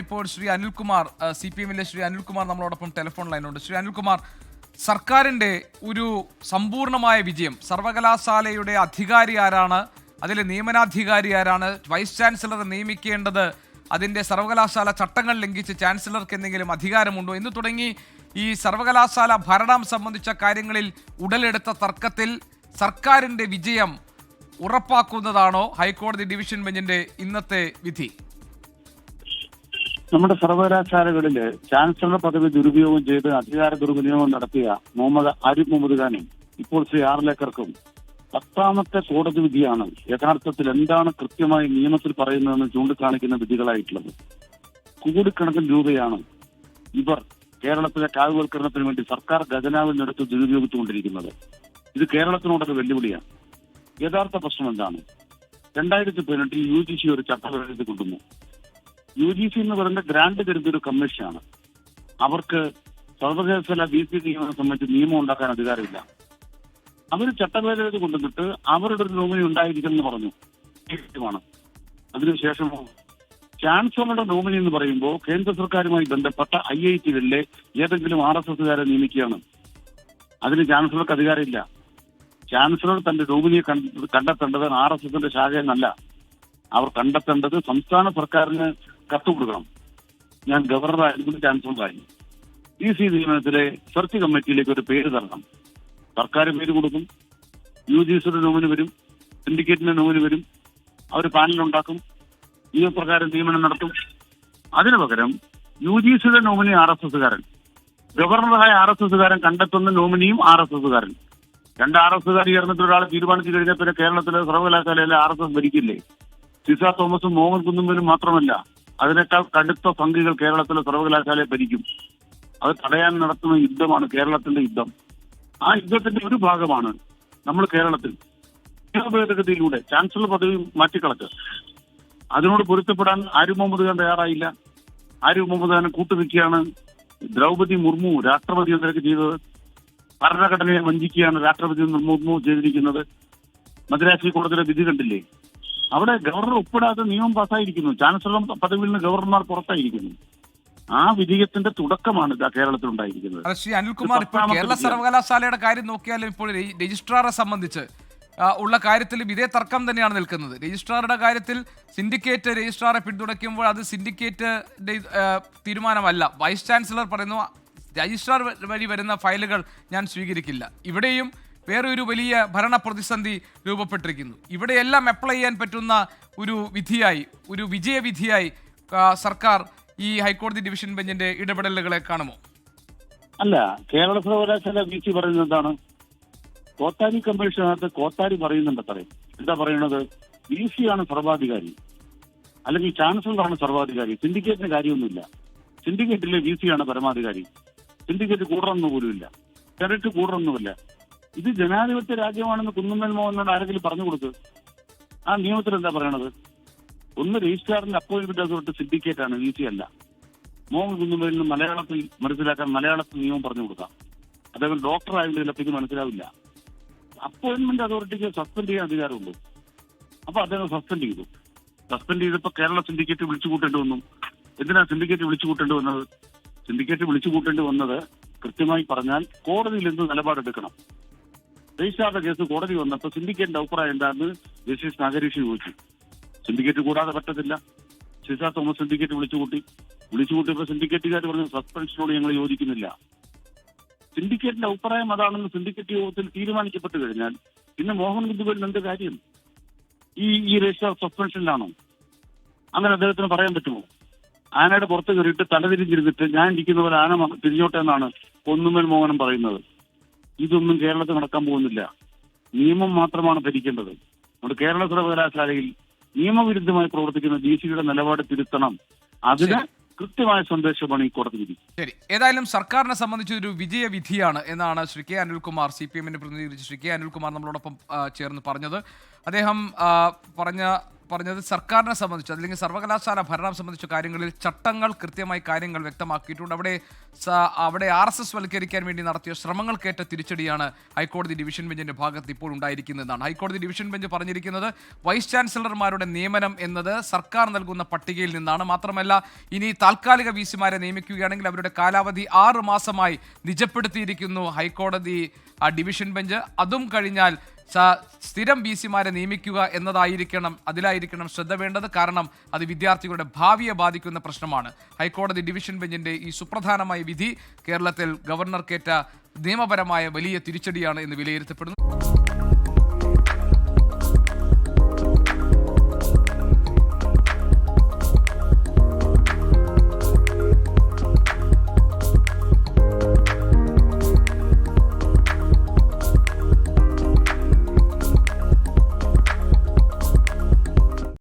ഇപ്പോൾ ശ്രീ അനിൽകുമാർ CPM-ലെ ശ്രീ അനിൽകുമാർ നമ്മളോടൊപ്പം ടെലിഫോൺ ലൈനുണ്ട്. ശ്രീ അനിൽകുമാർ, സർക്കാരിൻ്റെ ഒരു സമ്പൂർണ്ണമായ വിജയം, സർവകലാശാലയുടെ അധികാരി ആരാണ്, അതിലെ നിയമനാധികാരി ആരാണ്, വൈസ് ചാൻസലറെ നിയമിക്കേണ്ടത് അതിൻ്റെ സർവകലാശാല ചട്ടങ്ങൾ ലംഘിച്ച് ചാൻസലർക്ക് എന്തെങ്കിലും അധികാരമുണ്ടോ എന്ന് തുടങ്ങി ഈ സർവകലാശാല ഭരണം സംബന്ധിച്ച കാര്യങ്ങളിൽ ഉടലെടുത്ത തർക്കത്തിൽ സർക്കാരിൻ്റെ വിജയം ഉറപ്പാക്കുന്നതാണോ ഹൈക്കോടതി ഡിവിഷൻ ബെഞ്ചിന്റെ ഇന്നത്തെ വിധി? നമ്മുടെ സർവകലാശാലകളില് ചാൻസലർ പദവി ദുരുപയോഗം ചെയ്ത് അധികാര ദുർവിനിയോഗം നടത്തിയ ആരിഫ് മുഹമ്മദ് ഖാനും ഇപ്പോൾ ശ്രീ ആർലേക്കർക്കും 10ാമത്തെ കോടതി വിധിയാണ് യഥാർത്ഥത്തിൽ എന്താണ് കൃത്യമായി നിയമത്തിൽ പറയുന്നതെന്ന് ചൂണ്ടിക്കാണിക്കുന്ന വിധികളായിട്ടുള്ളത്. കോടിക്കണക്കിന് രൂപയാണ് ഇവർ കേരളത്തിലെ കാവ്യവൽക്കരണത്തിന് വേണ്ടി സർക്കാർ ഖജനാവിൽ നിന്നെടുത്ത് ദുരുപയോഗിച്ചുകൊണ്ടിരിക്കുന്നത്. ഇത് കേരളത്തിനോടൊരു വെല്ലുവിളിയാണ്. യഥാർത്ഥ പ്രശ്നം എന്താണ്? 2018 UGC ഒരു ചട്ടഭേദഗതി കൊണ്ടുവന്നു. UGC എന്ന് പറയുന്ന ഗ്രാന്റ് കരുതിയൊരു കമ്മീഷനാണ്. അവർക്ക് സർവകലാശാല VC നിയമനം സംബന്ധിച്ച് നിയമം ഉണ്ടാക്കാൻ അധികാരമില്ല. അവർ ചട്ടഭേദഗതി കൊണ്ടുവന്നിട്ട് അവരുടെ ഒരു നോമിനി ഉണ്ടായിരിക്കുമെന്ന് പറഞ്ഞു. അതിനുശേഷമോ ചാൻസലറുടെ നോമിനി എന്ന് പറയുമ്പോൾ കേന്ദ്ര സർക്കാരുമായി ബന്ധപ്പെട്ട IIT-കളിലെ ഏതെങ്കിലും RSSകാരെ നിയമിക്കുകയാണ്. അതിന് ചാൻസലർക്ക് അധികാരമില്ല. ചാൻസലർ തന്റെ നോമിനിയെ കണ്ടെത്തേണ്ടത് RSSന്റെ ശാഖയെന്നല്ല. അവർ കണ്ടെത്തേണ്ടത് സംസ്ഥാന സർക്കാരിന് കത്ത് കൊടുക്കണം. ഞാൻ ഗവർണറായിരുന്നു, ചാൻസലറായി. VC നിയമനത്തിലെ സെർച്ച് കമ്മിറ്റിയിലേക്ക് ഒരു പേര് തരണം. സർക്കാർ പേര് കൊടുക്കും. UGCയുടെ നോമിനി വരും, സിൻഡിക്കേറ്റിന്റെ നോമിനി വരും. അവർ പാനലുണ്ടാക്കും, നിയമപ്രകാരം നിയമനം നടത്തും. അതിനു പകരം UGCയുടെ നോമിനി RSSകാരൻ, ഗവർണറായ RSSകാരൻ കണ്ടെത്തുന്ന നോമിനിയും RSSകാരൻ. 2 RSSകാർ ചേർന്നിട്ട് ഒരാളെ തീരുമാനിച്ചു കഴിഞ്ഞാൽ പിന്നെ കേരളത്തിലെ സർവകലാശാലയിലെ RSS ഭരിക്കില്ലേ? സിസ തോമസും മോഹൻ കുന്നുമ്പലും മാത്രമല്ല, അതിനേക്കാൾ കടുത്ത സംഖ്യകൾ കേരളത്തിലെ സർവകലാശാലയെ ഭരിക്കും. അത് തടയാൻ നടത്തുന്ന യുദ്ധമാണ് കേരളത്തിന്റെ യുദ്ധം. ആ യുദ്ധത്തിന്റെ ഒരു ഭാഗമാണ് നമ്മൾ കേരളത്തിൽ ഭേദഗതിയിലൂടെ ചാൻസലർ പദവി മാറ്റിക്കളക്ക്. അതിനോട് പൊരുത്തപ്പെടാൻ ആരിഫ് മുഹമ്മദ് ഖാൻ തയ്യാറായില്ല. ആരിഫ് മുഹമ്മദ് ഖാനെ കൂട്ടുനിൽക്കുകയാണ് ദ്രൗപദി മുർമു രാഷ്ട്രപതി എന്തൊക്കെ ചെയ്തത്. ഭരണഘടനയെ വഞ്ചിക്കുകയാണ് രാഷ്ട്രപതി മുർമു ചെയ്തിരിക്കുന്നത്. മദ്രാസ് കോടതിയുടെ വിധി കണ്ടില്ലേ? അവിടെ ഗവർണർ ഒപ്പിടാതെ നിയമം പാസ്സായിരിക്കുന്നു. ചാൻസലർ പദവിയിൽ നിന്ന് ഗവർണർമാർ പുറത്തായിരിക്കുന്നു. ആ വിജയത്തിന്റെ തുടക്കമാണ് കേരളത്തിൽ ഉണ്ടായിരിക്കുന്നത്. ശ്രീ അനിൽകുമാർ, ഇപ്പോൾ കേരള സർവകലാശാലയുടെ കാര്യം നോക്കിയാലും ഇപ്പോൾ രജിസ്ട്രാറെ സംബന്ധിച്ച് ഉള്ള കാര്യത്തിലും ഇതേ തർക്കം തന്നെയാണ് നിൽക്കുന്നത്. രജിസ്ട്രാറുടെ കാര്യത്തിൽ സിൻഡിക്കേറ്റ് രജിസ്ട്രാറെ പിന്തുണയ്ക്കുമ്പോൾ അത് സിൻഡിക്കേറ്റിന്റെ തീരുമാനമല്ല. വൈസ് ചാൻസലർ പറയുന്നു രജിസ്ട്രാർ വഴി വരുന്ന ഫയലുകൾ ഞാൻ സ്വീകരിക്കില്ല. ഇവിടെയും വേറൊരു വലിയ ഭരണ പ്രതിസന്ധി രൂപപ്പെട്ടിരിക്കുന്നു. ഇവിടെയെല്ലാം അപ്ലൈ ചെയ്യാൻ പറ്റുന്ന ഒരു വിധിയായി, ഒരു വിജയവിധിയായി സർക്കാർ ഈ ഹൈക്കോടതി ഡിവിഷൻ ബെഞ്ചിന്റെ ഇടപെടലുകളെ കാണുമോ? അല്ല, കേരള സർവകലാശാല VC പറയുന്നത് എന്താണ്? കോത്താരി കമ്മീഷനകത്ത് കോത്താരി പറയുന്നുണ്ട്. എന്താ പറയുന്നത്? VC ആണ് സർവാധികാരി, അല്ലെങ്കിൽ ചാൻസലറാണ് സർവാധികാരി. സിൻഡിക്കേറ്റിന് കാര്യമൊന്നുമില്ല. സിൻഡിക്കേറ്റിലെ VC ആണ് പരമാധികാരി. സിൻഡിക്കേറ്റ് കൂടണമെന്ന് പോലുമില്ല, സെനറ്റ് കൂടണമെന്നുമില്ല. ഇത് ജനാധിപത്യ രാജ്യമാണെന്ന് കുന്നുമ്മൽ മോഹനോട് ആരെങ്കിലും പറഞ്ഞു കൊടുത്ത്. ആ നിയമത്തിൽ എന്താ പറയണത്? ഒന്ന് രജിസ്ട്രാറിന്റെ അപ്പോയിന്റ്മെന്റ് അതോറിറ്റി സിൻഡിക്കേറ്റ് ആണ്, VC അല്ല. മോഹൻ കുന്നുമ്മലിന് മലയാളത്തിൽ മനസ്സിലാക്കാൻ മലയാളത്തിൽ നിയമം പറഞ്ഞു കൊടുക്കാം. അദ്ദേഹം ഡോക്ടർ ആയതിലേക്ക് മനസ്സിലാവില്ല. അപ്പോയിന്റ്മെന്റ് അതോറിറ്റിക്ക് സസ്പെൻഡ് ചെയ്യാൻ അധികാരമുള്ളൂ. അപ്പൊ അദ്ദേഹം സസ്പെൻഡ് ചെയ്തു. സസ്പെൻഡ് ചെയ്തപ്പോൾ കേരള സിൻഡിക്കേറ്റ് വിളിച്ചു കൂട്ടേണ്ടി വന്നു. എന്തിനാ സിൻഡിക്കേറ്റ് വിളിച്ചു കൂട്ടേണ്ടി വന്നത്? സിൻഡിക്കേറ്റ് വിളിച്ചു കൂട്ടേണ്ടി വന്നത് കൃത്യമായി പറഞ്ഞാൽ കോടതിയിൽ എന്ത് നിലപാടെടുക്കണം. രജിസ്ട്രാറുടെ കേസ് കോടതി വന്നപ്പോൾ സിൻഡിക്കേറ്റിന്റെ അഭിപ്രായം എന്താണെന്ന് ജസ്റ്റിസ് നാഗരീഷ് ചോദിച്ചു. സിൻഡിക്കേറ്റ് കൂടാതെ പറ്റത്തില്ല. സിസ തോമസ് സിൻഡിക്കേറ്റ് വിളിച്ചുകൂട്ടിയപ്പോൾ സിൻഡിക്കേറ്റുകാർ പറഞ്ഞു സസ്പെൻഷനോട് ഞങ്ങൾ യോജിക്കുന്നില്ല. സിൻഡിക്കേറ്റിന്റെ അഭിപ്രായം അതാണെന്ന് സിൻഡിക്കേറ്റ് യോഗത്തിൽ തീരുമാനിക്കപ്പെട്ടു കഴിഞ്ഞാൽ പിന്നെ മോഹൻ കുന്നുമ്പലിന് എന്ത് കാര്യം? ഈ രജിസ്ട്രാർ സസ്പെൻഷനിലാണോ? അങ്ങനെ അദ്ദേഹത്തിന് പറയാൻ പറ്റുമോ? ആനയുടെ പുറത്ത് കയറിയിട്ട് തലതിരിഞ്ഞിരുന്നിട്ട് ഞാൻ ഇരിക്കുന്ന പോലെ ആന തിരിഞ്ഞോട്ടെ എന്നാണ് കുന്നുമ്മൽ മോഹനം പറയുന്നത്. ഇതൊന്നും കേരളത്തിൽ നടക്കാൻ പോകുന്നില്ല. നിയമം മാത്രമാണ് ഭരിക്കേണ്ടത്. നമ്മുടെ കേരള സർവകലാശാലയിൽ നിയമവിരുദ്ധമായി പ്രവർത്തിക്കുന്ന VCയുടെ നിലപാട് തിരുത്തണം. അതിന് കൃത്യമായ സന്ദേശമാണ് ഈ കോടതി വിധി. ശരി, ഏതായാലും സർക്കാരിനെ സംബന്ധിച്ച് ഒരു വിജയവിധിയാണ് എന്നാണ് ശ്രീ കെ അനിൽകുമാർ, CPM പ്രതിനിധീകരിച്ച് ശ്രീ കെ അനിൽകുമാർ നമ്മളോടൊപ്പം ചേർന്ന് പറഞ്ഞത്. അദ്ദേഹം പറഞ്ഞ പറഞ്ഞത് സർക്കാരിനെ സംബന്ധിച്ച് അല്ലെങ്കിൽ സർവകലാശാല ഭരണം സംബന്ധിച്ച കാര്യങ്ങളിൽ ചട്ടങ്ങൾ കൃത്യമായി കാര്യങ്ങൾ വ്യക്തമാക്കിയിട്ടുണ്ട്. അവിടെ RSS വൽക്കരിക്കാൻ വേണ്ടി നടത്തിയ ശ്രമങ്ങൾക്കേറ്റ തിരിച്ചടിയാണ് ഹൈക്കോടതി ഡിവിഷൻ ബെഞ്ചിന്റെ ഭാഗത്ത് ഇപ്പോൾ ഉണ്ടായിരിക്കുന്നതാണ്. ഹൈക്കോടതി ഡിവിഷൻ ബെഞ്ച് പറഞ്ഞിരിക്കുന്നത് വൈസ് ചാൻസലർമാരുടെ നിയമനം എന്നത് സർക്കാർ നൽകുന്ന പട്ടികയിൽ നിന്നാണ്. മാത്രമല്ല ഇനി താൽക്കാലിക VC-മാരെ നിയമിക്കുകയാണെങ്കിൽ അവരുടെ കാലാവധി 6 മാസമായി നിജപ്പെടുത്തിയിരിക്കുന്നു ഹൈക്കോടതി ഡിവിഷൻ ബെഞ്ച്. അതും കഴിഞ്ഞാൽ സ്ഥിരം VC-മാരെ നിയമിക്കുക അതിലായിരിക്കണം ശ്രദ്ധ വേണ്ടത്. കാരണം അത് വിദ്യാർത്ഥികളുടെ ഭാവിയെ ബാധിക്കുന്ന പ്രശ്നമാണ്. ഹൈക്കോടതി ഡിവിഷൻ ബെഞ്ചിന്റെ ഈ സുപ്രധാനമായ വിധി കേരളത്തിൽ ഗവർണർക്കേറ്റ നിയമപരമായ വലിയ തിരിച്ചടിയാണ് എന്ന് വിലയിരുത്തപ്പെടുന്നു.